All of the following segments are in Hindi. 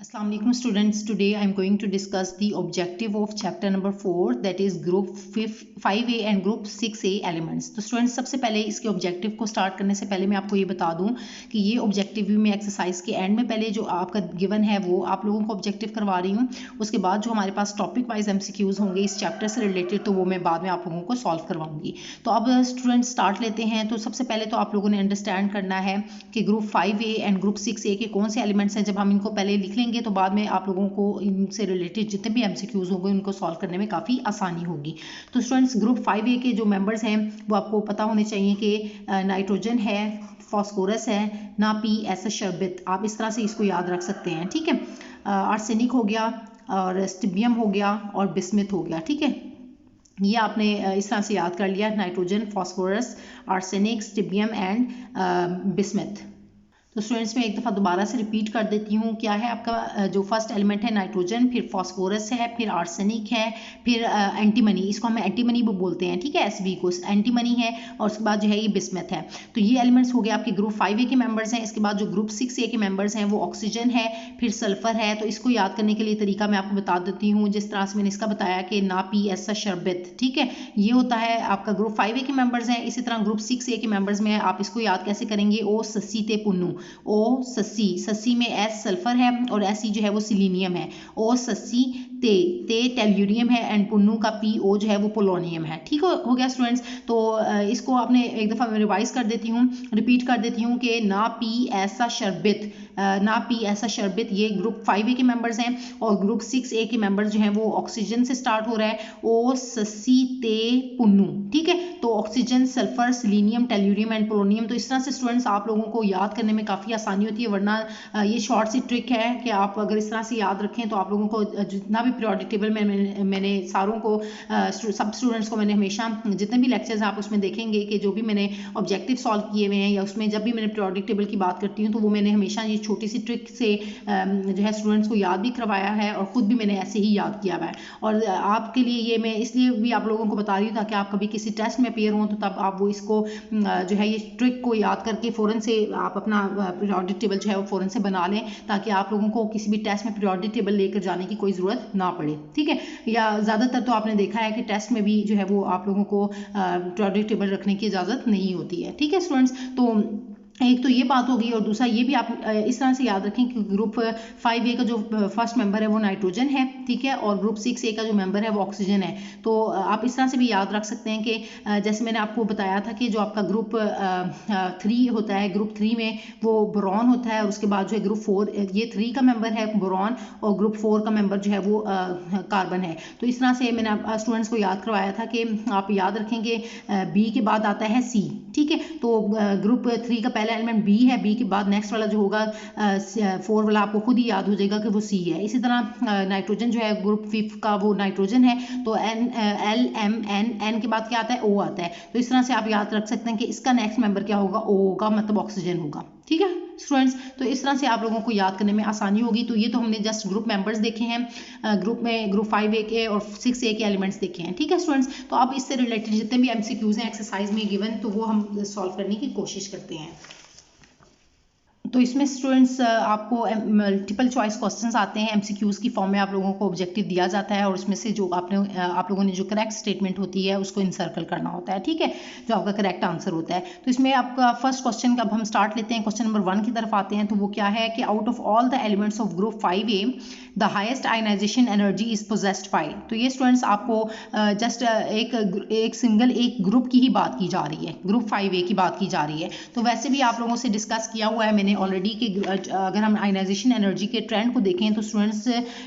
Assalamu alaikum students. Today I am going to discuss the objective of chapter number 4, that is group 5A and group 6A elements. तो स्टूडेंट्स सबसे पहले इसके ऑब्जेक्टिव को स्टार्ट करने से पहले मैं आपको ये बता दूं कि ये ऑब्जेक्टिव में एक्सरसाइज के एंड में पहले जो आपका गिवन है वो आप लोगों को ऑब्जेक्टिव करवा रही हूँ। उसके बाद जो हमारे पास टॉपिक वाइज MCQs होंगे इस चैप्टर से रिलेटेड तो वो मैं बाद में आप लोगों को सॉल्व करवाऊंगी। तो अब स्टूडेंट्स स्टार्ट लेते हैं। तो सबसे पहले तो आप लोगों ने अंडरस्टैंड करना है कि group 5A and group 6A के कौन से एलिमेंट्स हैं। जब हम इनको पहले लिख लेंगे तो बाद में आप लोगों को इनसे रिलेटेड जितने भी MCQs होंगे उनको सॉल्व करने में काफ़ी आसानी होगी। तो स्टूडेंट्स ग्रुप 5A के जो मेंबर्स हैं वो आपको पता होने चाहिए कि नाइट्रोजन है, फॉस्फोरस है, ना पी ऐसा शरबत, आप इस तरह से इसको याद रख सकते हैं। ठीक है, आर्सेनिक हो गया और स्टिबियम हो गया और बिस्मिथ हो गया। ठीक है, ये आपने इस तरह से याद कर लिया, nitrogen, phosphorus, arsenic, stibium and bismuth. तो स्टूडेंट्स मैं एक दफ़ा दोबारा से रिपीट कर देती हूँ। क्या है आपका जो फर्स्ट एलिमेंट है नाइट्रोजन, फिर फॉस्फोरस है, फिर आर्सेनिक है, फिर एंटीमनी, इसको हम एंटीमनी भी बोलते हैं। ठीक है, SV को एंटीमनी है, और उसके बाद जो है ये बिस्मथ है। तो ये एलिमेंट्स हो गए आपके ग्रुप 5A के मेंबर्स हैं। इसके बाद जो ग्रुप 6A के मेंबर्स हैं वो ऑक्सीजन है, फिर सल्फर है। तो इसको याद करने के लिए तरीका मैं आपको बता देती हूँ, जिस तरह से मैंने इसका बताया कि ना पी ऐसा शरबत। ठीक है, ये होता है आपका ग्रुप 5A के मेंबर्स हैं। इसी तरह ग्रुप 6A के मेंबर्स में आप इसको याद कैसे करेंगे, ओ ससी ते पुन्नू, ओ ससी, ससी में एस सल्फर है और एस जो है वो सिलीनियम है। ओ ससी ते, ते टेल्यूरियम है एंड पुन्नू का PO जो है वो पोलोनियम है। ठीक हो गया स्टूडेंट्स। तो इसको आपने एक दफ़ा मैं रिवाइज कर देती हूँ, रिपीट कर देती हूँ कि ना पी ऐसा शरबत, ना पी ऐसा शरबत, ये ग्रुप 5A के मेंबर्स हैं। और ग्रुप 6A के मेंबर्स जो हैं वो ऑक्सीजन से स्टार्ट हो रहा है, ओ ससी ते पुन्नू। ठीक है, तो oxygen, sulphur, selenium, tellurium and polonium. तो इस तरह से स्टूडेंट्स आप लोगों को याद करने में काफ़ी आसानी होती है। वरना ये शॉर्ट सी ट्रिक है कि आप अगर इस तरह से याद रखें तो आप लोगों को जितना भी पीरियोडिक टेबल में मैंने सारों को सब स्टूडेंट्स को मैंने हमेशा जितने भी लेक्चर्स आप उसमें देखेंगे कि जो भी मैंने ऑब्जेक्टिव सॉल्व किए हुए हैं या उसमें जब भी मैंने पीरियोडिक टेबल की बात करती हूँ तो वो मैंने हमेशा ये छोटी सी ट्रिक से जो है स्टूडेंट्स को याद भी करवाया है और ख़ुद भी मैंने ऐसे ही याद किया हुआ है। और आपके लिए ये मैं इसलिए भी आप लोगों को बता रही हूँ ताकि आप कभी किसी टेस्ट में अपेयर हों तो तब आप वो इसको जो है ये ट्रिक को याद करके फ़ौरन से आप अपना पीरियोडिक टेबल जो है वो फ़ौरन से बना लें, ताकि आप लोगों को किसी भी टेस्ट में पीरियोडिक टेबल लेकर जाने की कोई ज़रूरत ना पड़े। ठीक है, या ज़्यादातर तो आपने देखा है कि टेस्ट में भी जो है वो आप लोगों को पीरियोडिक टेबल रखने की इजाज़त नहीं होती है। ठीक है स्टूडेंट्स, तो एक तो ये बात होगी और दूसरा ये भी आप इस तरह से याद रखें कि ग्रुप 5A का जो फर्स्ट मेंबर है वो नाइट्रोजन है। ठीक है, और ग्रुप 6A का जो मेंबर है वो ऑक्सीजन है। तो आप इस तरह से भी याद रख सकते हैं कि जैसे मैंने आपको बताया था कि जो आपका ग्रुप 3 होता है, ग्रुप 3 में वो बोरॉन होता है और उसके बाद जो है ग्रुप 4, ये 3 का मेंबर है बोरॉन और ग्रुप 4 का मेंबर जो है वो कार्बन है। तो इस तरह से मैंने स्टूडेंट्स को याद करवाया था कि आप याद रखें कि B के बाद आता है C। ठीक है, तो ग्रुप 3 का पहला एलिमेंट B है, B के बाद नेक्स्ट वाला जो होगा 4 वाला आपको खुद ही याद हो जाएगा कि वो C है। इसी तरह नाइट्रोजन जो है ग्रुप 5 का वो नाइट्रोजन है, तो N के बाद क्या आता है, O आता है। तो इस तरह से आप याद रख सकते हैं कि इसका नेक्स्ट मेंबर क्या होगा, O होगा, मतलब ऑक्सीजन होगा। ठीक है स्टूडेंट्स, तो इस तरह से आप लोगों को याद करने में आसानी होगी। तो ये तो हमने जस्ट ग्रुप मेंबर्स देखे हैं, ग्रुप में ग्रुप 5A के और 6A के एलिमेंट्स देखे हैं। ठीक है स्टूडेंट्स, तो अब इससे रिलेटेड जितने भी MCQs हैं एक्सरसाइज में गिवन तो वो हम सॉल्व करने की कोशिश करते हैं। तो इसमें स्टूडेंट्स आपको मल्टीपल चॉइस क्वेश्चंस आते हैं, MCQs की फॉर्म में आप लोगों को ऑब्जेक्टिव दिया जाता है और उसमें से जो आप लोगों ने जो करेक्ट स्टेटमेंट होती है उसको इनसर्कल करना होता है। ठीक है, जो आपका करेक्ट आंसर होता है। तो इसमें आपका फर्स्ट क्वेश्चन का अब हम स्टार्ट लेते हैं, क्वेश्चन नंबर 1 की तरफ आते हैं। तो वो क्या है कि out of all the elements of group 5A the highest ionization energy is possessed by. तो ये स्टूडेंट्स आपको जस्ट एक सिंगल एक ग्रुप की ही बात की जा रही है, ग्रुप 5A की बात की जा रही है। तो वैसे भी आप लोगों से डिस्कस किया हुआ है मैंने ऑलरेडी कि अगर हम आयनाइजेशन एनर्जी के ट्रेंड को देखें तो स्टूडेंट्स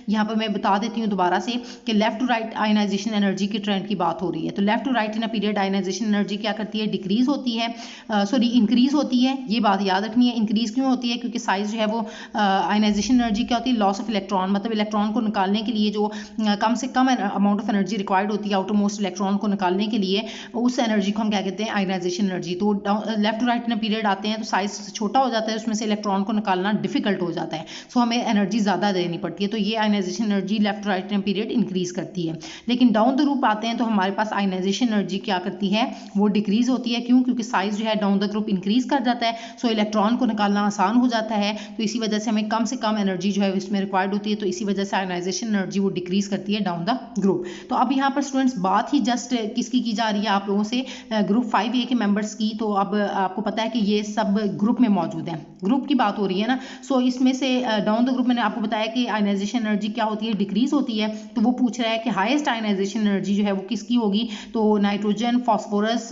यहाँ पर मैं बता देती हूँ दोबारा से कि left to right ionization energy के ट्रेंड की बात हो रही है। तो left to right in a period ionization energy क्या करती है, डिक्रीज होती है, सॉरी इंक्रीज होती है। ये बात याद रखनी है। इंक्रीज क्यों होती है, क्योंकि साइज जो है वो आयनाइजेशन एनर्जी क्या होती है, लॉस ऑफ इलेक्ट्रॉन, मतलब इलेक्ट्रॉन को निकालने के लिए जो कम से कम अमाउंट ऑफ एनर्जी रिक्वायर्ड होती है आउटर मोस्ट इलेक्ट्रॉन को निकालने के लिए, उस एनर्जी को हम क्या कहते हैं, आयनाइजेशन एनर्जी। तो left to right in a period आते हैं तो साइज छोटा हो जाता है, उसमें से से इलेक्ट्रॉन को निकालना डिफिकल्ट हो जाता है, सो हमें एनर्जी ज़्यादा देनी पड़ती है। तो ये ionization energy left right atom period increase करती है। लेकिन डाउन द ग्रुप आते हैं तो हमारे पास आयनाइजेशन एनर्जी क्या करती है, वो डिक्रीज होती है। क्यों? क्योंकि साइज जो है डाउन द ग्रुप इंक्रीज कर जाता है, सो इलेक्ट्रॉन को निकालना आसान हो जाता है। तो इसी वजह से हमें कम से कम एनर्जी जो है इसमें रिक्वायर्ड होती है, तो इसी वजह से आयनाइजेशन एनर्जी वो डिक्रीज करती है डाउन द ग्रुप। तो अब यहाँ पर स्टूडेंट्स बात ही जस्ट किसकी की जा रही है आप लोगों से, ग्रुप 5A के मेंबर्स की। तो अब आपको पता है कि ये सब ग्रुप में मौजूद है, ग्रुप की बात हो रही है ना। सो इसमें से डाउन द ग्रुप मैंने आपको बताया कि आयनाइजेशन एनर्जी क्या होती है, डिक्रीज होती है। तो वो पूछ रहा है कि हाईएस्ट आयनाइजेशन एनर्जी जो है वो किसकी होगी, तो नाइट्रोजन, फास्फोरस,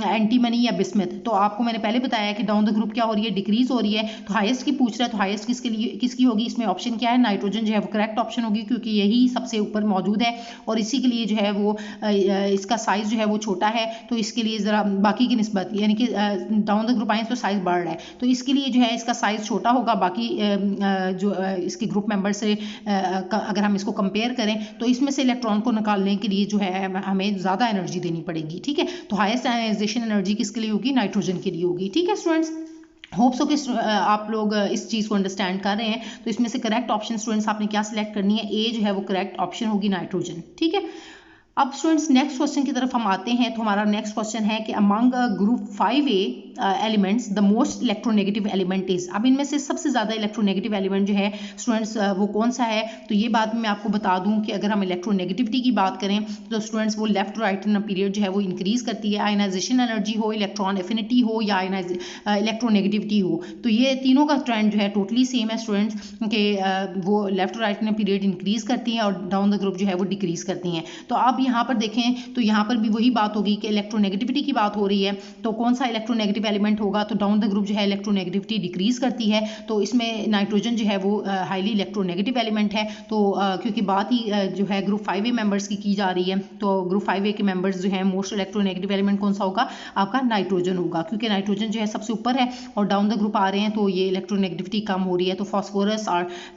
एंटीमनी या बिस्मथ। तो आपको मैंने पहले बताया कि डाउन द ग्रुप क्या हो रही है, डिक्रीज हो रही है। तो हाईएस्ट की पूछ रहा है, तो हाईएस्ट किसकी होगी, इसमें ऑप्शन क्या है, नाइट्रोजन जो है वो करेक्ट ऑप्शन होगी, क्योंकि यही सबसे ऊपर मौजूद है और इसी के लिए जो है वो इसका साइज जो है वो छोटा है। तो इसके लिए ज़रा बाकी की निस्बत यानी कि डाउन द ग्रुप आए तो साइज बढ़ रहा है, तो इसके लिए जो है इसका साइज छोटा होगा बाकी जो इसके ग्रुप मेंबर से अगर हम इसको कंपेयर करें तो इसमें से इलेक्ट्रॉन को निकालने के लिए जो है हमें ज़्यादा एनर्जी देनी पड़ेगी। ठीक है, तो हाईएस्ट आयनाइजेशन एनर्जी किसके लिए होगी, नाइट्रोजन के लिए होगी। ठीक है स्टूडेंट्स, होप सो कि आप लोग इस चीज़ को अंडरस्टैंड कर रहे हैं। तो इसमें से करेक्ट ऑप्शन स्टूडेंट्स आपने क्या सिलेक्ट करनी है, ए जो है वो करेक्ट ऑप्शन होगी, नाइट्रोजन। ठीक है, अब स्टूडेंट्स नेक्स्ट क्वेश्चन की तरफ हम आते हैं। तो हमारा नेक्स्ट क्वेश्चन है कि among group 5A elements the most electronegative element is. अब इनमें से सबसे ज़्यादा इलेक्ट्रोनेगेटिव एलिमेंट जो है स्टूडेंट्स वो कौन सा है, तो ये बात मैं आपको बता दूं कि अगर हम इलेक्ट्रोनेगेटिविटी की बात करें तो स्टूडेंट्स वो लेफ्ट राइट पीरियड जो है वो इंक्रीज करती है। आयनाइजेशन एनर्जी हो, इलेक्ट्रॉन एफिनिटी हो या इलेक्ट्रोनेगेटिविटी हो, तो ये तीनों का ट्रेंड जो है टोटली सेम है स्टूडेंट्स के वो लेफ्ट राइट पीरियड इंक्रीज करती हैं और डाउन द ग्रुप जो है वो डिक्रीज करती हैं। तो अब यहाँ पर देखें तो यहाँ पर भी वही बात होगी कि इलेक्ट्रोनेगेटिविटी की बात हो रही है, तो कौन सा इलेक्ट्रोनेगेटिव एलिमेंट होगा, तो डाउन द ग्रुप जो है इलेक्ट्रोनेगेटिविटी डिक्रीज करती है। तो इसमें नाइट्रोजन जो है वो हाईली इलेक्ट्रोनेगेटिव एलिमेंट है। तो क्योंकि बात ही जो है ग्रुप 5A मेंबर्स की जा रही है, तो ग्रुप 5A के मेंबर्स जो है मोस्ट इलेक्ट्रोनेगेटिव एलिमेंट कौन सा होगा, आपका नाइट्रोजन होगा, क्योंकि नाइट्रोजन जो है सबसे ऊपर है और डाउन द ग्रुप आ रहे हैं तो ये इलेक्ट्रोनेगेटिविटी कम हो रही है। तो फास्फोरस,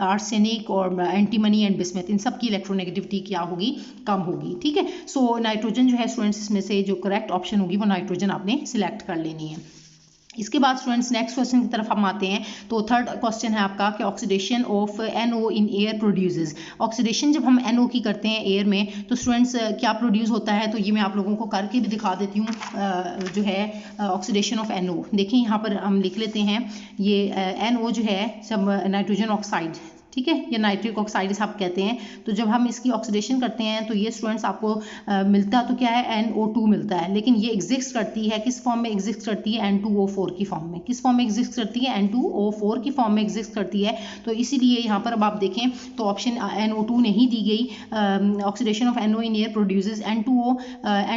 आर्सेनिक और एंटीमनी एंड बिस्मथ, इन सब की इलेक्ट्रोनेगेटिविटी क्या होगी, कम होगी। ठीक है, सो नाइट्रोजन जो है स्टूडेंट्स इसमें से जो करेक्ट ऑप्शन होगी वो नाइट्रोजन आपने सिलेक्ट कर लेनी है। इसके बाद स्टूडेंट्स नेक्स्ट क्वेश्चन की तरफ हम आते हैं। तो थर्ड क्वेश्चन है आपका कि oxidation of NO in air produces. Oxidation जब हम NO की करते हैं एयर में तो स्टूडेंट्स क्या प्रोड्यूस होता है, तो ये मैं आप लोगों को करके भी दिखा देती हूँ। जो है ऑक्सीडेशन ऑफ NO, देखिए यहाँ पर हम लिख लेते हैं ये NO जो है सब नाइट्रोजन ऑक्साइड, ठीक है, या नाइट्रिक ऑक्साइड आप कहते हैं। तो जब हम इसकी ऑक्सीडेशन करते हैं तो ये स्टूडेंट्स आपको मिलता तो क्या है, NO2 मिलता है, लेकिन ये एग्जिस्ट करती है किस फॉर्म में एग्जिस्ट करती है, N2O4 की फॉर्म में। किस फॉर्म में एग्जिस्ट करती है, N2O4 की फॉर्म में एग्जिस्ट करती है। तो इसीलिए यहाँ पर अब आप देखें तो ऑप्शन NO2 नहीं दी गई। Oxidation of NO in air produces N2O,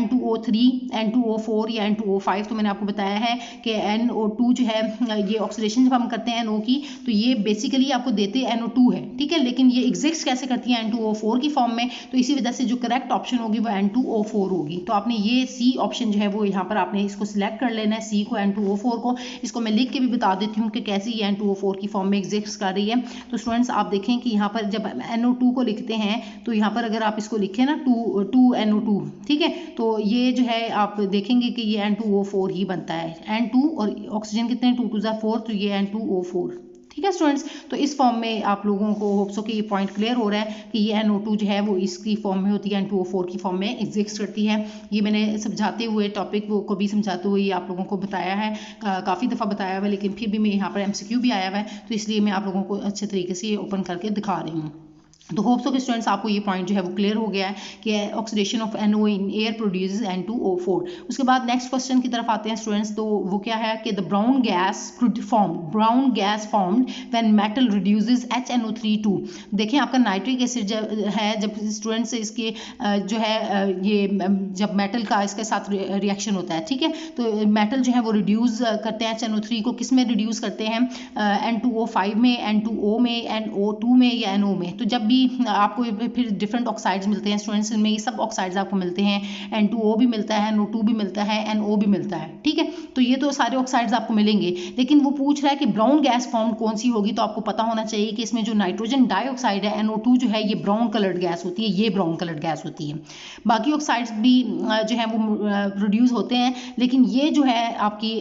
N2O3, N2O4 या N2O5। तो मैंने आपको बताया है कि NO2 जो है ये ऑक्सीडेशन जब हम करते हैं NO की तो ये बेसिकली आपको देते हैं NO2 है, ठीक है, लेकिन ये एग्जिस्ट कैसे करती है, N2O4 की फॉर्म में। तो इसी वजह से जो करेक्ट ऑप्शन होगी वो N2O4 होगी। तो आपने ये सी ऑप्शन जो है वो यहाँ पर आपने इसको सिलेक्ट कर लेना है, सी को, N2O4 को। इसको मैं लिख के भी बता देती हूँ कि कैसे ये N2O4 की फॉर्म में एग्जिस्ट कर रही है। तो स्टूडेंट्स आप देखें कि यहाँ पर जब NO2 को लिखते हैं तो यहाँ पर अगर आप इसको लिखें ना 2NO2, ठीक है, तो ये जो है आप देखेंगे कि ये N2O4 ही बनता है। N2 और ऑक्सीजन कितने, 2 2 4, तो ये N2O4। ठीक है स्टूडेंट्स, तो इस फॉर्म में आप लोगों को होप सो कि ये पॉइंट क्लियर हो रहा है कि ये NO2 जो है वो इसकी फॉर्म में होती है, N2O4 की फॉर्म में एग्जिस्ट करती है। ये मैंने समझाते हुए टॉपिक को भी समझाते हुए आप लोगों को बताया है, काफ़ी दफ़ा बताया हुआ है, लेकिन फिर भी मैं यहाँ पर MCQ भी आया हुआ है, तो इसलिए मैं आप लोगों को अच्छे तरीके से ओपन करके दिखा रही हूँ। तो होप सो कि स्टूडेंट्स आपको ये पॉइंट जो है वो क्लियर हो गया है कि oxidation of NO in air produces N2O4। उसके बाद नेक्स्ट क्वेश्चन की तरफ आते हैं स्टूडेंट्स। तो वो क्या है कि the brown gas formed when metal reduces HNO3 2। देखिए आपका नाइट्रिक एसिड है, जब स्टूडेंट्स इसके जो है ये जब मेटल का इसके साथ रिएक्शन होता है, ठीक है, तो मेटल जो है वो रिड्यूस करते हैं HNO3 को, किस में रिड्यूस करते हैं, N2O5 में, N2O में, NO2 में या NO में। तो जब भी भी आपको फिर डिफरेंट ऑक्साइड्स मिलते हैं स्टूडेंट्स, इनमें ये सब ऑक्साइड्स आपको मिलते हैं, N2O भी मिलता है, NO2 भी मिलता है, NO भी मिलता है, ठीक है। तो ये तो सारे ऑक्साइड्स आपको मिलेंगे, लेकिन वो पूछ रहा है कि ब्राउन गैस फॉर्म कौन सी होगी, तो आपको पता होना चाहिए कि इसमें जो नाइट्रोजन डाइऑक्साइड है NO2 जो है ये ब्राउन कलर्ड गैस होती है, ये ब्राउन कलर्ड गैस होती है। बाकी ऑक्साइड्स भी जो है वो प्रोड्यूस होते हैं, लेकिन ये जो है आपकी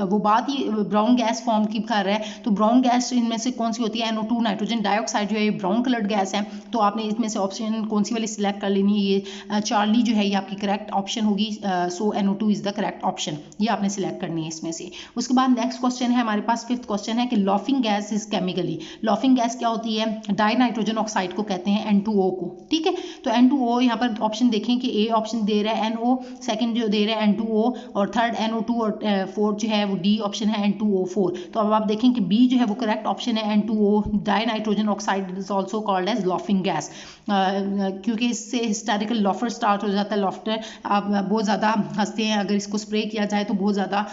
वो बात ही ब्राउन गैस फॉर्म की कर रहा है। तो ब्राउन गैस इनमें से कौन सी होती है, NO2 नाइट्रोजन डाइऑक्साइड जो है ये ब्राउन कलर्ड गैस है। तो आपने इसमें से ऑप्शन कौन सी वाली सिलेक्ट कर लेनी है, ये चार्ली जो है ये आपकी करेक्ट ऑप्शन होगी। सो NO2 is the correct option, ये आपने सिलेक्ट करनी है इसमें से। उसके बाद नेक्स्ट क्वेश्चन है हमारे पास, फिफ्थ क्वेश्चन है कि laughing gas is chemically, laughing gas क्या होती है, डाई नाइट्रोजन ऑक्साइड को कहते हैं, N2O को, ठीक है। तो N2O यहाँ पर ऑप्शन देखें कि ए ऑप्शन दे रहा है NO, सेकंड जो दे रहा है N2O, और थर्ड NO2, और फोर्थ जो है वो डी ऑप्शन है N2O4। तो अब आप देखें कि बी जो है वो करेक्ट ऑप्शन है, N2O dinitrogen oxide is also called as laughing gas, क्योंकि इससे हिस्टोरिकल लॉफर स्टार्ट हो जाता है। लॉफ्टर आप बहुत ज़्यादा हंसते हैं, अगर इसको स्प्रे किया जाए तो बहुत ज़्यादा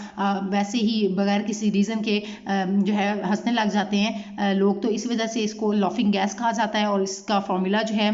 वैसे ही बगैर किसी रीज़न के जो है हंसने लग जाते हैं लोग, तो इस वजह से इसको लॉफिंग गैस कहा जाता है। और इसका फॉर्मूला जो है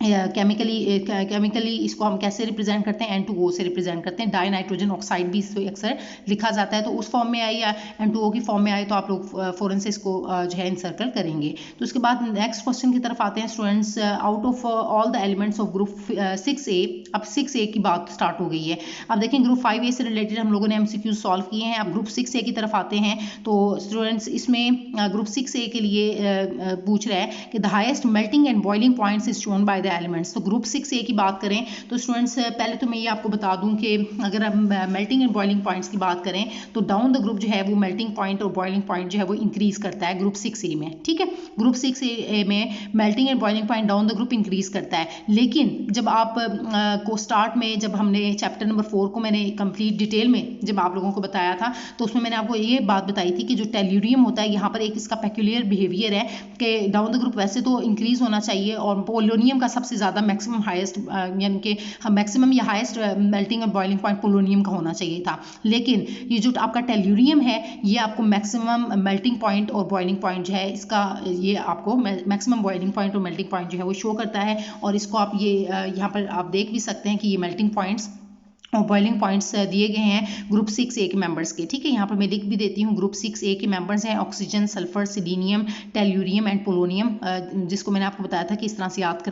केमिकली इसको हम कैसे रिप्रेजेंट करते हैं, N2O से रिप्रेजेंट करते हैं। डाई नाइट्रोजन ऑक्साइड भी इसको अक्सर लिखा जाता है, तो उस फॉर्म में आई या N2O की फॉर्म में आए तो आप लोग फ़ौरन से इसको जो है इंसर्कल करेंगे। तो उसके बाद नेक्स्ट क्वेश्चन की तरफ आते हैं students. Out of all the elements of group 6A, अब 6A की बात स्टार्ट हो गई है। अब देखें ग्रुप 5A से रिलेटेड हम लोगों ने MCQ सॉल्व किए हैं, अब ग्रुप 6A की तरफ आते हैं। तो स्टूडेंट्स इसमें ग्रुप 6A के लिए पूछ रहा है कि the highest melting and boiling points is shown by the elements. तो ग्रुप 6A की बात करें तो स्टूडेंट्स पहले तो मैं ये आपको बता दूं कि अगर हम मेल्टिंग एंड बॉइलिंग पॉइंट्स की बात करें तो डाउन द ग्रुप जो है वो मेल्टिंग पॉइंट और बॉइलिंग पॉइंट जो है वो इंक्रीज करता है ग्रुप 6A में, ठीक है। ग्रुप 6A में melting and boiling point down the group increase करता है, लेकिन जब आप को स्टार्ट में जब हमने चैप्टर नंबर 4 को मैंने कंप्लीट डिटेल में जब आप लोगों को बताया था तो उसमें मैंने आपको ये बात बताई थी कि जो टेल्यूरियम होता है यहाँ पर एक इसका पेक्यूलियर बिहेवियर है कि डाउन द ग्रुप वैसे तो इंक्रीज होना चाहिए, और पोलोनियम का सबसे ज़्यादा मैक्सिमम हाईएस्ट यानी कि मैक्सिमम या हाईएस्ट मेल्टिंग और बॉइलिंग पॉइंट पोलोनियम का होना चाहिए था, लेकिन ये जो आपका टेल्यूरियम है ये आपको मैक्सिमम मेल्टिंग पॉइंट और बॉइलिंग पॉइंट जो है इसका ये आपको मैक्सिमम बॉइलिंग पॉइंट और मेल्टिंग पॉइंट जो है वो शो करता है। और इसको आप ये यहाँ पर आप देख भी सकते हैं कि ये मेल्टिंग पॉइंट्स और बॉइलिंग पॉइंट्स दिए गए हैं ग्रुप 6A के मेंबर्स के, ठीक है। यहाँ पर मैं लिख भी देती हूँ ग्रुप 6A के मेंबर्स हैं oxygen, sulphur, selenium, tellurium and polonium, जिसको मैंने आपको बताया था कि इस तरह से याद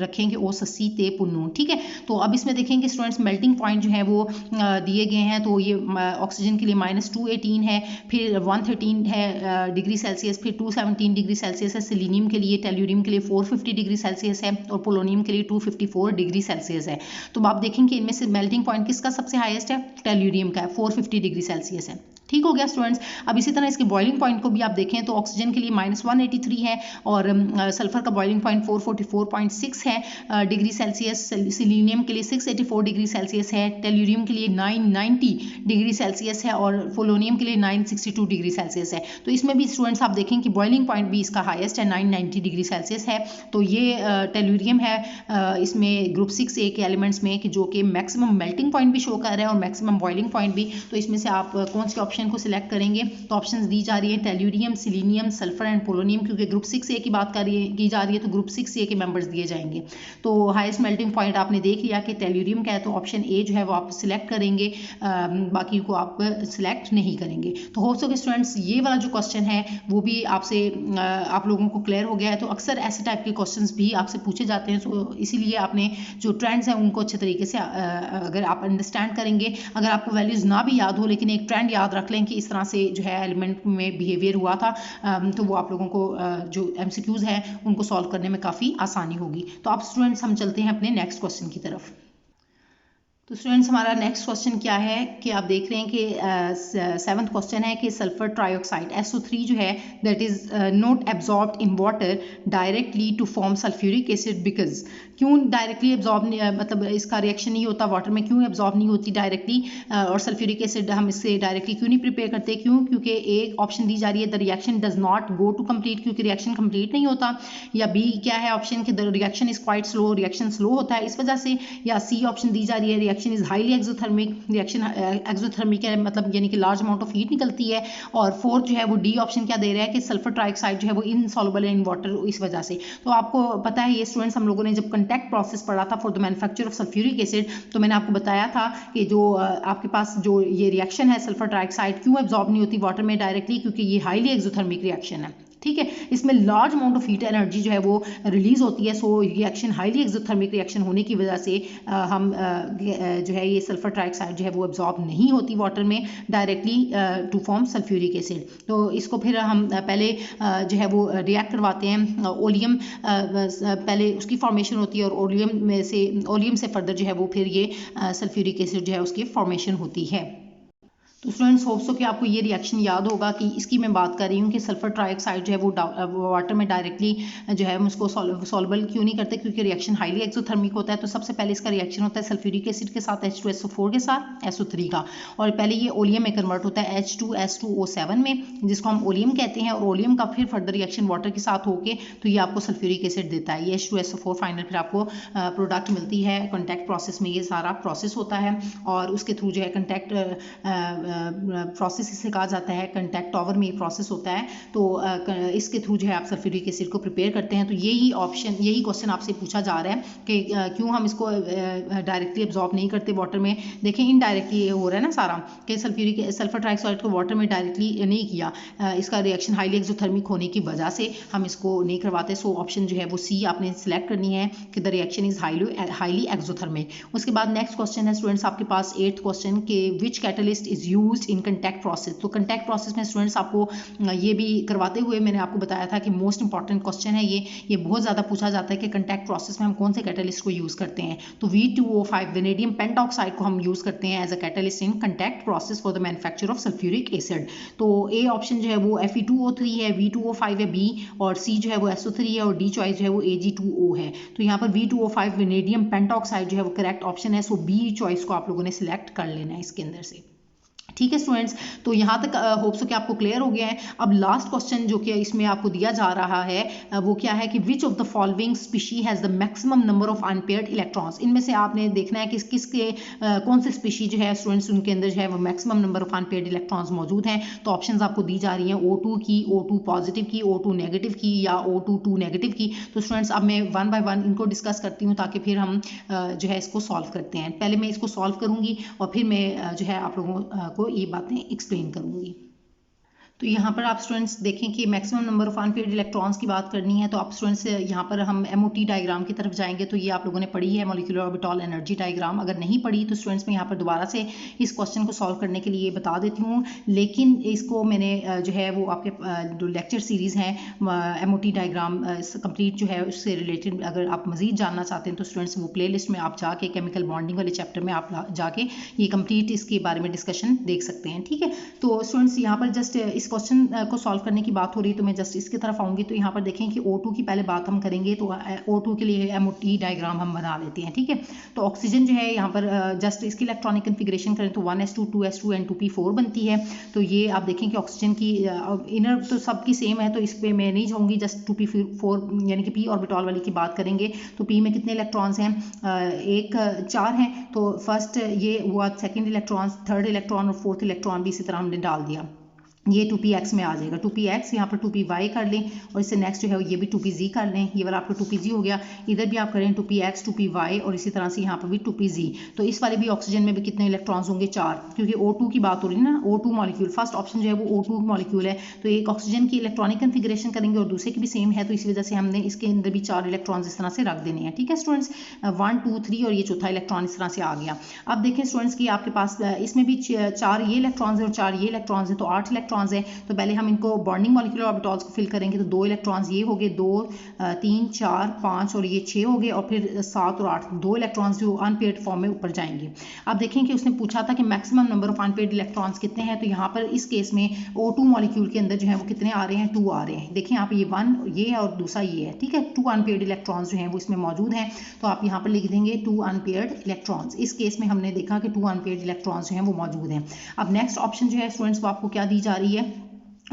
रखेंगे ओ सस्सी ते पुन्नू, ठीक है। तो अब इसमें देखेंगे स्टूडेंट्स मेल्टिंग पॉइंट जो है वो दिए गए हैं, तो ये ऑक्सीजन के लिए -218 है, फिर 113 है डिग्री सेल्सियस, फिर 217 डिग्री सेल्सियस है सिलीनियम के लिए, टेल्यूरियम के लिए 450 डिग्री सेल्सियस है और पोलोनियम के लिए 254 डिग्री सेल्सियस है। तो आप देखेंगे इनमें से मेल्टिंग पॉइंट किसका सबसे हाईएस्ट है, टेल्यूरियम का है, 450 डिग्री सेल्सियस है, ठीक हो गया स्टूडेंट्स। अब इसी तरह इसके बॉइलिंग पॉइंट को भी आप देखें तो ऑक्सीजन के लिए -183 है और सल्फर का बॉइलिंग पॉइंट 444.6 है डिग्री सेल्सियस, सिलीनियम के लिए 684 डिग्री सेल्सियस है, टेल्यूरियम के लिए 990 डिग्री सेल्सियस है और पोलोनियम के लिए 962 डिग्री सेल्सियस है। तो इसमें भी स्टूडेंट्स आप देखें कि बॉइलिंग पॉइंट भी इसका हाईएस्ट है, 990 डिग्री सेल्सियस है। तो ये टेल्यूरियम है इसमें ग्रुप 6A के एलिमेंट्स में कि जो कि मैक्सिमम मेल्टिंग पॉइंट भी शो कर रहा है और मैक्सिमम बॉइलिंग पॉइंट भी। तो इसमें से आप कौन से ऑप्शन को सिलेक्ट करेंगे, तो ऑप्शंस दी जा रही है tellurium, selenium, sulphur and polonium, क्योंकि ग्रुप 6A की बात की जा रही है तो ग्रुप 6A के मेंबर्स दिए जाएंगे। तो हाईएस्ट मेल्टिंग पॉइंट आपने देख लिया कि टेल्यूरियम का है, तो ऑप्शन ए जो है वो आप सिलेक्ट करेंगे, बाकी को आप सिलेक्ट नहीं करेंगे। तो होप सो कि स्टूडेंट्स ये वाला जो क्वेश्चन है वो भी आपसे आप लोगों को क्लियर हो गया है। तो अक्सर ऐसे टाइप के क्वेश्चंस भी आपसे पूछे जाते हैं, तो इसीलिए आपने जो ट्रेंड्स हैं उनको अच्छे तरीके से अगर आप अंडरस्टैंड करेंगे, अगर आपको वैल्यूज़ ना भी याद हो लेकिन एक ट्रेंड याद रख लें कि इस तरह से जो है एलिमेंट में बिहेवियर हुआ था, तो वो आप लोगों को जो MCQs हैं उनको सॉल्व करने में काफ़ी आसानी होगी। तो आप स्टूडेंट्स हम चलते हैं अपने नेक्स्ट क्वेश्चन की तरफ। तो स्टूडेंट्स हमारा नेक्स्ट क्वेश्चन क्या है कि आप देख रहे हैं कि 7th क्वेश्चन है कि सल्फर ट्राइऑक्साइड SO3 जो है that is not absorbed in water directly to form sulphuric acid, because क्यों डायरेक्टली एब्जॉर्ब मतलब इसका रिएक्शन नहीं होता वाटर में, क्यों एब्जॉर्ब नहीं होती डायरेक्टली, और सल्फ्यूरिक एसिड हम इससे डायरेक्टली क्यों नहीं प्रिपेयर करते, क्यों, क्योंकि एक ऑप्शन दी जा रही है the reaction does not go to complete, क्योंकि रिएक्शन कंप्लीट नहीं होता, या बी क्या है ऑप्शन कि the reaction is quite slow, reaction slow होता है इस वजह से, या सी ऑप्शन दी जा रही है reaction is highly exothermic, reaction exothermic है मतलब यानी कि लार्ज अमाउंट ऑफ हीट निकलती है। और फोर्थ जो है वो डी ऑप्शन क्या दे रहा है कि सल्फर ट्राइऑक्साइड जो है वो इनसॉल्युबल है इन वाटर, इस वजह से। तो आपको पता है ये स्टूडेंट्स, हम लोगों ने जब कंटैक्ट प्रोसेस पढ़ा था for the manufacture of sulphuric acid, तो मैंने आपको बताया था कि जो आपके पास जो ये रिएक्शन है सल्फर ट्राइऑक्साइड क्यों एब्जॉर्ब नहीं होती वाटर में डायरेक्टली, क्योंकि ये हाईली एक्सोथर्मिक रिएक्शन है, ठीक है। इसमें large amount of heat energy जो है वो रिलीज होती है। So reaction highly exothermic reaction होने की वजह से हम जो है ये सल्फर ट्राइऑक्साइड जो है वो एब्जॉर्ब नहीं होती वाटर में directly to form sulphuric acid. तो इसको फिर हम पहले जो है वो रिएक्ट करवाते हैं ओलियम, पहले उसकी फॉर्मेशन होती है और ओलियम से फर्दर जो है वो फिर ये सल्फ्यूरिक एसिड जो है उसकी फॉर्मेशन होती है। तो स्टूडेंट्स होप्स हो कि आपको ये रिएक्शन याद होगा कि इसकी मैं बात कर रही हूँ कि सल्फर ट्राइऑक्साइड जो है वो वाटर में डायरेक्टली जो है उसको सॉल्युबल क्यों नहीं करते, क्योंकि रिएक्शन हाईली एक्सोथर्मिक होता है। तो सबसे पहले इसका रिएक्शन होता है सल्फ्यूरिक एसिड के साथ H2SO4 के साथ SO3 का, और पहले ये ओलियम में कन्वर्ट होता है H2S2O7 में, जिसको हम ओलियम कहते हैं, और ओलियम का फिर फर्दर रिएक्शन वाटर के साथ होके तो ये आपको सल्फ्यूरिक एसिड देता है। ये H2SO4 फाइनल फिर आपको प्रोडक्ट मिलती है। कॉन्टैक्ट प्रोसेस में ये सारा प्रोसेस होता है और उसके थ्रू जो है कॉन्टैक्ट प्रोसेस इसे कहा जाता है, कंटैक्ट टॉवर में प्रोसेस होता है। तो इसके थ्रू जो है आप सल्फ्यूरिक एसिड को प्रिपेयर करते हैं। तो यही क्वेश्चन आपसे पूछा जा रहा है कि क्यों हम इसको डायरेक्टली एब्जॉर्ब नहीं करते वाटर में। देखें इनडायरेक्टली ये हो रहा है ना सारा, कि सल्फर ट्राइऑक्साइड को वाटर में डायरेक्टली नहीं किया, इसका रिएक्शन हाईली एक्सोथर्मिक होने की वजह से हम इसको नहीं करवाते। सो ऑप्शन जो है वो सी आपने सिलेक्ट करनी है कि the reaction is highly exothermic. उसके बाद नेक्स्ट क्वेश्चन है स्टूडेंट्स आपके पास 8th क्वेश्चन के which catalyst is used in contact process. तो कंटैक्ट प्रोसेस में स्टूडेंट्स आपको ये भी करवाते हुए मैंने आपको बताया था कि मोस्ट इंपॉर्टेंट क्वेश्चन है ये बहुत ज़्यादा पूछा जाता है कि कंटैक्ट प्रोसेस में हम कौन से कैटलिस्ट को यूज़ करते हैं। तो V2O5 वेनेडियम पेंटॉक्साइड को हम यूज़ करते हैं as a catalyst in contact process for the manufacture of sulphuric acid. तो ए ऑप्शन जो है वो Fe2O3 है, V2O5 है बी, और सी जो है वो SO3 है, और डी चॉइस जो है वो Ag2O है। तो यहाँ पर V2O5 वेनेडियम पेंटॉक्साइड जो है वो करेक्ट ऑप्शन है। सो बी चॉइस को आप लोगों ने सिलेक्ट कर लेना है इसके अंदर से, ठीक है स्टूडेंट्स। तो यहाँ तक होप्स हो कि आपको क्लियर हो गया है। अब लास्ट क्वेश्चन जो कि इसमें आपको दिया जा रहा है वो क्या है कि विच of the following species has the maximum number of unpaired electrons. इनमें से आपने देखना है कि किसके कौन से स्पीशी जो है स्टूडेंट्स उनके अंदर जो है वो maximum number of unpaired electrons मौजूद हैं। तो ऑप्शंस आपको दी जा रही हैं O2 की, O2 पॉजिटिव की, O2 नेगेटिव की, या O2 2 नेगेटिव की। तो स्टूडेंट्स अब मैं वन बाय वन इनको डिस्कस करती हूँ ताकि फिर हम जो है इसको सॉल्व करते हैं। पहले मैं इसको सॉल्व करूँगी और फिर मैं जो है आप लोगों को ये बातें एक्सप्लेन करूंगी। तो यहाँ पर आप स्टूडेंट्स देखें कि maximum number of unpaired electrons की बात करनी है। तो आप स्टूडेंट्स यहाँ पर हम MOT डायग्राम की तरफ जाएंगे। तो ये आप लोगों ने पढ़ी है मॉलिक्यूलर ऑर्बिटल एनर्जी डायग्राम। अगर नहीं पढ़ी तो स्टूडेंट्स मैं यहाँ पर दोबारा से इस क्वेश्चन को सॉल्व करने के लिए बता देती हूँ, लेकिन इसको मैंने जो है वो आपके जो लेक्चर सीरीज़ हैं MOT डायग्राम कंप्लीट जो है उससे रिलेटेड अगर आप मज़ीद जानना चाहते हैं तो स्टूडेंट्स वो प्ले लिस्ट में आप जाके केमिकल बॉन्डिंग वाले चैप्टर में आप जाके ये कंप्लीट इसके बारे में डिस्कशन देख सकते हैं, ठीक है। तो स्टूडेंट्स यहाँ पर जस्ट इस क्वेश्चन को सॉल्व करने की बात हो रही है तो मैं जस्ट इसकी तरफ आऊँगी। तो यहाँ पर देखें कि O2 की पहले बात हम करेंगे। तो O2 के लिए MOT डायग्राम हम बना लेते हैं, ठीक है। तो ऑक्सीजन जो है यहाँ पर जस्ट इसकी इलेक्ट्रॉनिक कन्फिग्रेशन करें तो 1s2 2s2 and 2p4 बनती है। तो ये आप देखें कि ऑक्सीजन की इनर तो सबकी सेम है, तो इस पर मैं नहीं जाऊँगी, जस्ट 2p4 यानी कि p ऑर्बिटल वाली की बात करेंगे। तो p में कितने इलेक्ट्रॉन्स हैं, 4 हैं। तो फर्स्ट ये हुआ, सेकेंड इलेक्ट्रॉन, थर्ड इलेक्ट्रॉन और फोर्थ इलेक्ट्रॉन भी इसी तरह हमने डाल दिया। ये 2px में आ जाएगा, 2px यहाँ पर 2py कर लें और इससे नेक्स्ट जो है ये भी 2pz कर लें। ये वाला आपका 2pz हो गया, इधर भी आप करें 2px 2py और इसी तरह से यहाँ पर भी 2pz। तो इस वाले भी ऑक्सीजन में भी कितने इलेक्ट्रॉन्स होंगे, 4, क्योंकि O2 की बात हो रही है ना, O2 मॉलिक्यूल फर्स्ट ऑप्शन जो है वो O2 मॉलिक्यूल है। तो एक ऑक्सीजन की इलेक्ट्रॉनिक कन्फिग्रेशन करेंगे और दूसरे की भी सेम है, तो इसी वजह से हमने इसके अंदर भी 4 इलेक्ट्रॉन्स इस तरह से रख देने हैं, ठीक है स्टूडेंट्स। 1 2 3 और ये चौथा इलेक्ट्रॉन इस तरह से आ गया। अब देखें स्टूडेंट्स की आपके पास इसमें भी 4 ये इलेक्ट्रॉन्स है और 4 ये इलेक्ट्रॉन्स है, तो 8 इलेक्ट्रॉन्स है। तो पहले हम इनको बॉन्डिंग मॉलिक्यूलर ऑर्बिटल्स को फिल करेंगे। तो 2 इलेक्ट्रॉन्स ये हो गए, 2 3 4 5 और ये 6 हो गए, और फिर 7 और 8 2 इलेक्ट्रॉन्स जो अनपेयर्ड फॉर्म में ऊपर जाएंगे। अब देखें कि उसने पूछा था कि maximum number of unpaired electrons कितने हैं। तो यहाँ पर इस केस में O2 मॉलिक्यूल के अंदर जो है वो कितने आ रहे हैं, 2 आ रहे हैं। देखिए यहाँ पे ये 1 ये है और दूसरा ये है, ठीक है। 2 अनपेयर्ड इलेक्ट्रॉन्स जो हैं वो इसमें मौजूद हैं। तो आप यहाँ पर लिख देंगे 2 अनपेयर्ड इलेक्ट्रॉन्स। इस केस में हमने देखा कि 2 अनपेयर्ड इलेक्ट्रॉन्स जो हैं वो मौजूद हैं। अब नेक्स्ट ऑप्शन जो है स्टूडेंट्स वो आपको क्या दी जा रही है,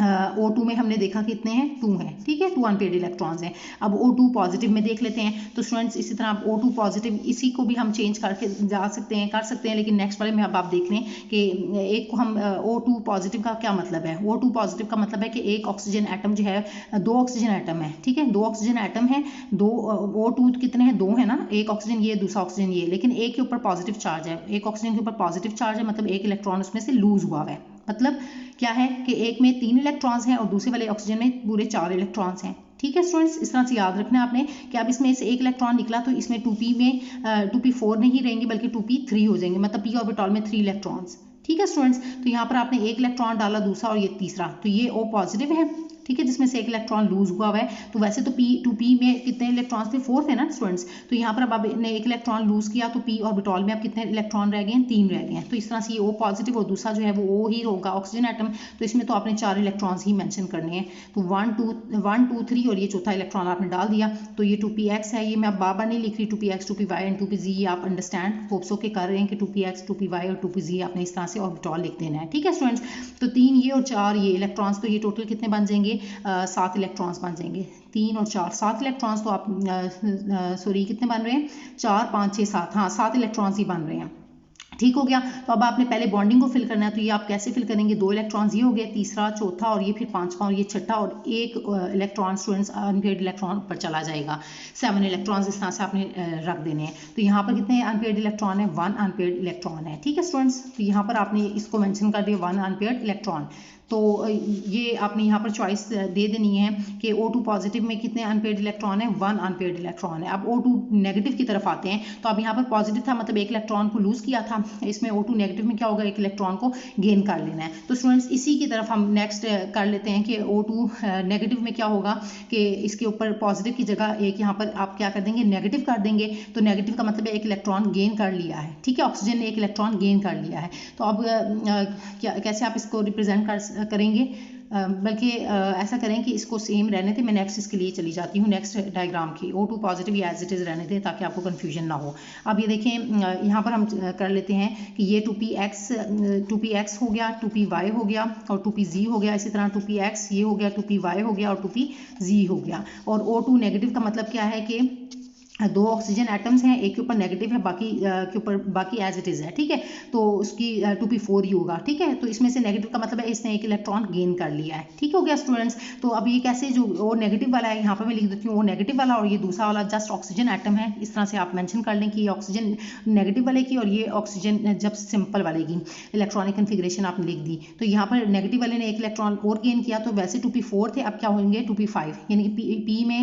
O2 में हमने देखा कितने हैं, 2 हैं, ठीक है, 2 अनपेयर्ड इलेक्ट्रॉन्स हैं। अब O2 पॉजिटिव में देख लेते हैं। तो स्टूडेंट्स इसी तरह आप O2 पॉजिटिव, इसी को भी हम चेंज करके जा सकते हैं, कर सकते हैं, लेकिन नेक्स्ट वाले में अब आप देख लें कि एक को हम O2 पॉजिटिव का क्या मतलब है। O2 पॉजिटिव का मतलब है कि एक ऑक्सीजन एटम जो है, 2 ऑक्सीजन एटम है, ठीक है, 2 ऑक्सीजन एटम है, 2 O2 कितने हैं, 2 है ना, एक ऑक्सीजन ये, दूसरा ऑक्सीजन ये, लेकिन एक के ऊपर पॉजिटिव चार्ज है, एक ऑक्सीजन के ऊपर पॉजिटिव चार्ज है, मतलब एक इलेक्ट्रॉन उसमें से लूज हुआ है। मतलब क्या है कि एक में 3 इलेक्ट्रॉन्स हैं और दूसरे वाले ऑक्सीजन में पूरे 4 इलेक्ट्रॉन्स हैं, ठीक है स्टूडेंट्स। इस तरह से याद रखना है आपने कि अब इसमें से एक इलेक्ट्रॉन निकला तो इसमें 2p में 2p4 नहीं रहेंगे बल्कि 2p3 हो जाएंगे, मतलब p ऑर्बिटल में 3 इलेक्ट्रॉन्स, ठीक है स्टूडेंट्स। तो यहाँ पर आपने एक इलेक्ट्रॉन डाला, दूसरा और ये तीसरा, तो ये O पॉजिटिव है, ठीक है, जिसमें से एक इलेक्ट्रॉन लूज हुआ है। तो वैसे तो P2p में कितने इलेक्ट्रॉन्स थे, 4 थे ना स्टूडेंट्स। तो यहाँ पर अब आपने एक इलेक्ट्रॉन लूज किया तो p ऑर्बिटल में अब कितने इलेक्ट्रॉन रह गए हैं, 3 रह गए हैं। तो इस तरह से ये O पॉजिटिव और दूसरा जो है वो O ही होगा, ऑक्सीजन एटम। तो इसमें तो आपने 4 इलेक्ट्रॉन्स ही मेंशन करने हैं। तो 1 2 3 और ये चौथा इलेक्ट्रॉन आपने डाल दिया। तो ये 2px है, ये मैं बार बार नहीं लिख रही, 2px 2py एंड 2pz, ये आप अंडरस्टैंड होप्स के कर रहे हैं कि 2px 2py और 2pz आपने इस तरह से ऑर्बिटल लिख देना है, ठीक है स्टूडेंट्स। तो 3 ये और 4 ये इलेक्ट्रॉन्स, तो ये टोटल कितने बन जाएंगे, 7 इलेक्ट्रॉन्स बन जाएंगे। 3 और 4 7 इलेक्ट्रॉन्स, तो आप सॉरी कितने बन रहे हैं, 4 5 6 7, हाँ 7 इलेक्ट्रॉन्स ही बन रहे हैं, ठीक हो गया। तो अब आपने पहले बॉन्डिंग को फिल करना है। तो ये आप कैसे फिल करेंगे, 2 इलेक्ट्रॉन्स ये हो गए, तीसरा चौथा और ये फिर पांचवा और ये छठा, और एक इलेक्ट्रॉन स्टूडेंट्स अनपेयर्ड इलेक्ट्रॉन ऊपर चला जाएगा। 7 इलेक्ट्रॉन्स इस तरह से आपने रख देने हैं। तो यहाँ पर कितने अनपेयर्ड इलेक्ट्रॉन है, 1 अनपेयर्ड इलेक्ट्रॉन है, ठीक है स्टूडेंट्स। तो यहाँ पर आपने इसको मेंशन कर दिया 1 अनपेयर्ड इलेक्ट्रॉन। तो ये आपने यहाँ पर चॉइस दे देनी है कि O2 पॉजिटिव में कितने अनपेयर्ड इलेक्ट्रॉन है, 1 अनपेयर्ड इलेक्ट्रॉन है। अब O2 नेगेटिव की तरफ आते हैं। तो अब यहाँ पर पॉजिटिव था, मतलब एक इलेक्ट्रॉन को लूज किया था, इसमें O2 नेगेटिव में क्या होगा, एक इलेक्ट्रॉन को गेन कर लेना है। तो स्टूडेंट्स इसी की तरफ हम नेक्स्ट कर लेते हैं कि O2 नेगेटिव में क्या होगा कि इसके ऊपर पॉजिटिव की जगह एक यहाँ पर आप क्या कर देंगे, नेगेटिव कर देंगे। तो नेगेटिव का मतलब है एक इलेक्ट्रॉन गेन कर लिया है, ठीक है, ऑक्सीजन ने एक इलेक्ट्रॉन गेन कर लिया है। तो अब कैसे आप इसको रिप्रेजेंट करेंगे, बल्कि ऐसा करें कि इसको सेम रहने थे। मैं नेक्स्ट इसके लिए चली जाती हूँ, नेक्स्ट डायग्राम की। O2 पॉजिटिव या एज इट इज़ रहने थे ताकि आपको कन्फ्यूजन ना हो। अब ये देखें, यहाँ पर हम कर लेते हैं कि ये 2px हो गया, 2py हो गया और 2pz हो गया। इसी तरह 2px ये हो गया, 2py हो गया और 2pz हो गया। और O2 नेगेटिव का मतलब क्या है कि 2 ऑक्सीजन एटम्स हैं, एक के ऊपर नेगेटिव है, बाकी के ऊपर बाकी एज इट इज़ है, ठीक है। तो उसकी 2p4 ही होगा, ठीक है। तो इसमें से नेगेटिव का मतलब है इसने एक इलेक्ट्रॉन गेन कर लिया है, ठीक हो गया स्टूडेंट्स। तो अब ये कैसे, जो O नेगेटिव वाला है यहाँ पर मैं लिख देती हूँ O नेगेटिव वाला, और ये दूसरा वाला जस्ट ऑक्सीजन एटम है। इस तरह से आप मेंशन कर लें कि ये ऑक्सीजन नेगेटिव वाले की और ये ऑक्सीजन जब सिंपल वाले की इलेक्ट्रॉनिक कन्फिग्रेशन आपने लिख दी। तो यहाँ पर नेगेटिव वाले ने एक इलेक्ट्रॉन और गेन किया, तो वैसे 2p4 थे, अब क्या होंगे 2p5, यानी कि p में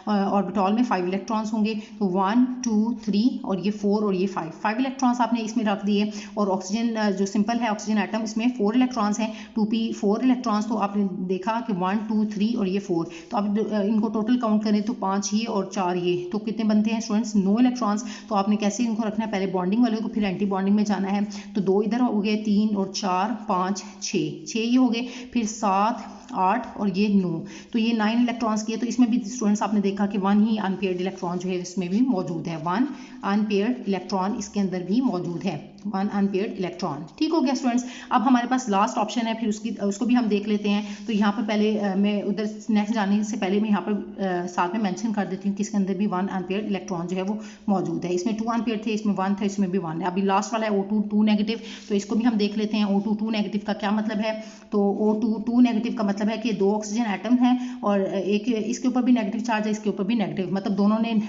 ऑर्बिटल में 5 इलेक्ट्रॉन्स होंगे। तो 1 2 3 और ये 4 और ये 5 इलेक्ट्रॉन्स आपने इसमें रख दिए। और ऑक्सीजन जो सिंपल है ऑक्सीजन एटम, इसमें 4 इलेक्ट्रॉन्स हैं, 2p4 इलेक्ट्रॉन्स। तो आपने देखा कि 1 2 3 और ये 4, तो आप इनको टोटल काउंट करें तो 5 ये और 4 ये, तो कितने बनते हैं स्टूडेंट्स, 9 इलेक्ट्रॉन्स। तो आपने कैसे इनको रखना है, पहले बॉन्डिंग वाले को, फिर एंटी बॉन्डिंग में जाना है। तो 2 इधर हो गए, 3 और 4 5 6 ये हो गए, फिर 7 8 और ये 9, तो ये 9 इलेक्ट्रॉन्स किए। तो इसमें भी स्टूडेंट्स आपने देखा कि 1 ही अनपेयर्ड इलेक्ट्रॉन जो है इसमें भी मौजूद है, 1 अनपेयर्ड इलेक्ट्रॉन इसके अंदर भी मौजूद है, 1 अनपेयर्ड इलेक्ट्रॉन, ठीक हो गया स्टूडेंट्स। अब हमारे पास लास्ट ऑप्शन है, फिर उसको भी हम देख लेते हैं। तो यहाँ पर पहले मैं उधर नेक्स्ट जाने से पहले मैं यहाँ पर साथ में मेंशन कर देती हूँ कि इसके अंदर भी 1 अनपेयर्ड इलेक्ट्रॉन जो है वो मौजूद है। इसमें 2 अनपेयर्ड थे, इसमें 1 था, इसमें भी 1 है। अभी लास्ट वाला है O2 2 नेगेटिव, तो इसको भी हम देख लेते हैं। O2 2 नेगेटिव का क्या मतलब है, तो O2 2 नेगेटिव का मतलब है कि 2 ऑक्सीजन एटम है और एक इसके ऊपर भी नेगेटिव चार्ज है, इसके ऊपर भी नेगेटिव, मतलब दोनों ने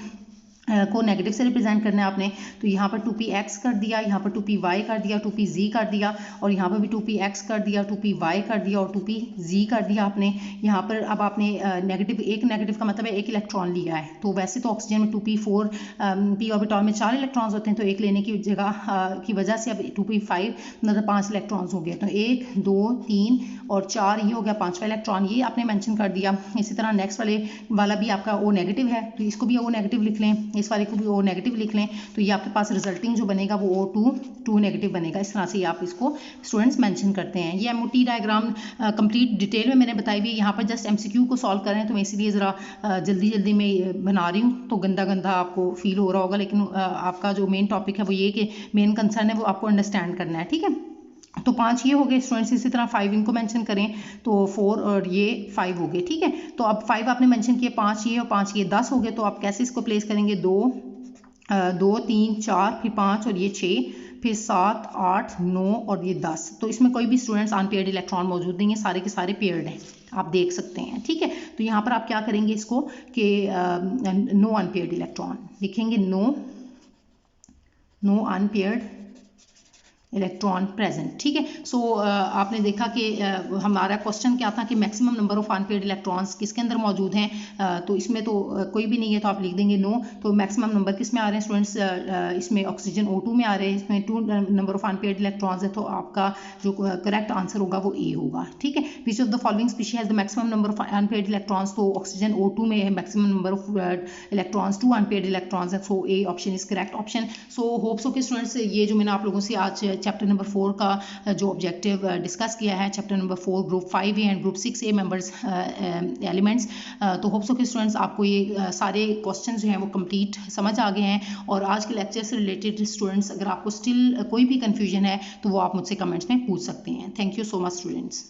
को नेगेटिव से रिप्रेजेंट करना है आपने। तो यहाँ पर 2px कर दिया, यहाँ पर 2py कर दिया, 2pz कर दिया, और यहाँ पर भी 2px कर दिया, 2py कर दिया और 2pz कर दिया आपने यहाँ पर। अब आपने नेगेटिव, एक नेगेटिव का मतलब है एक इलेक्ट्रॉन लिया है। तो वैसे तो ऑक्सीजन में 2p4 p ऑर्बिटल में 4 इलेक्ट्रॉन्स होते हैं, तो एक लेने की जगह की वजह से अब 2p5 मतलब 5 इलेक्ट्रॉन्स हो गए। तो 1 2 3 और 4 ये हो गया 5वां इलेक्ट्रॉन, ये आपने मेंशन कर दिया। इसी तरह नेक्स्ट वाला भी आपका O नेगेटिव है, तो इसको भी O नेगेटिव लिख लें, इस वाले को भी O नेगेटिव लिख लें। तो ये आपके पास रिजल्टिंग जो बनेगा वो O2 2 नेगेटिव बनेगा। इस तरह से आप इसको स्टूडेंट्स मेंशन करते हैं। ये MOT डायग्राम कंप्लीट डिटेल में मैंने बताई हुई है, यहाँ पर जस्ट MCQ को सॉल्व कर रहे हैं, तो मैं इसीलिए ज़रा जल्दी में बना रही हूँ, तो गंदा आपको फील हो रहा होगा, लेकिन आपका जो मेन टॉपिक है वो ये कि मेन कंसर्न है वो आपको अंडरस्टैंड करना है, ठीक है। तो 5 ये हो गए स्टूडेंट्स। इसी तरह 5 इनको मेंशन करें तो 4 और ये 5 हो गए, ठीक है। तो अब 5 आपने मेंशन किए, 5 ये और 5 ये 10 हो गए। तो आप कैसे इसको प्लेस करेंगे, 2 3 4 फिर 5 और ये 6 फिर 7 8 9 और ये 10। तो इसमें कोई भी स्टूडेंट्स अनपेयर्ड इलेक्ट्रॉन मौजूद नहीं है, सारे के सारे पेयर्ड हैं, आप देख सकते हैं, ठीक है। तो यहाँ पर आप क्या करेंगे इसको कि नो अनपेयर्ड इलेक्ट्रॉन लिखेंगे, नो अनपेयर्ड इलेक्ट्रॉन प्रेजेंट, ठीक है। सो आपने देखा कि हमारा क्वेश्चन क्या था कि maximum number of unpaired electrons किसके अंदर मौजूद हैं, तो इसमें तो कोई भी नहीं है, तो आप लिख देंगे नो। तो मैक्सिमम नंबर किस में आ रहे हैं स्टूडेंट्स, इसमें ऑक्सीजन O2 में आ रहे हैं, इसमें 2 नंबर ऑफ अनपेयर्ड इलेक्ट्रॉन्स है। तो आपका जो करेक्ट आंसर होगा वो ए होगा, ठीक है। Which of the following species has the maximum number of unpaired electrons, तो ऑक्सीजन O2 में है maximum number of electrons, 2 unpaired electrons है। So A option is correct option. So hope so कि स्टूडेंट्स ये जो मैंने आप लोगों से आज चैप्टर नंबर 4 का जो ऑब्जेक्टिव डिस्कस किया है, chapter number 4 group 5A and group 6A members elements, तो होप सो कि स्टूडेंट्स आपको ये सारे क्वेश्चंस जो हैं वो कंप्लीट समझ आ गए हैं। और आज के लेक्चर से रिलेटेड स्टूडेंट्स अगर आपको स्टिल कोई भी कंफ्यूजन है तो वो आप मुझसे कमेंट्स में पूछ सकते हैं। Thank you so much students.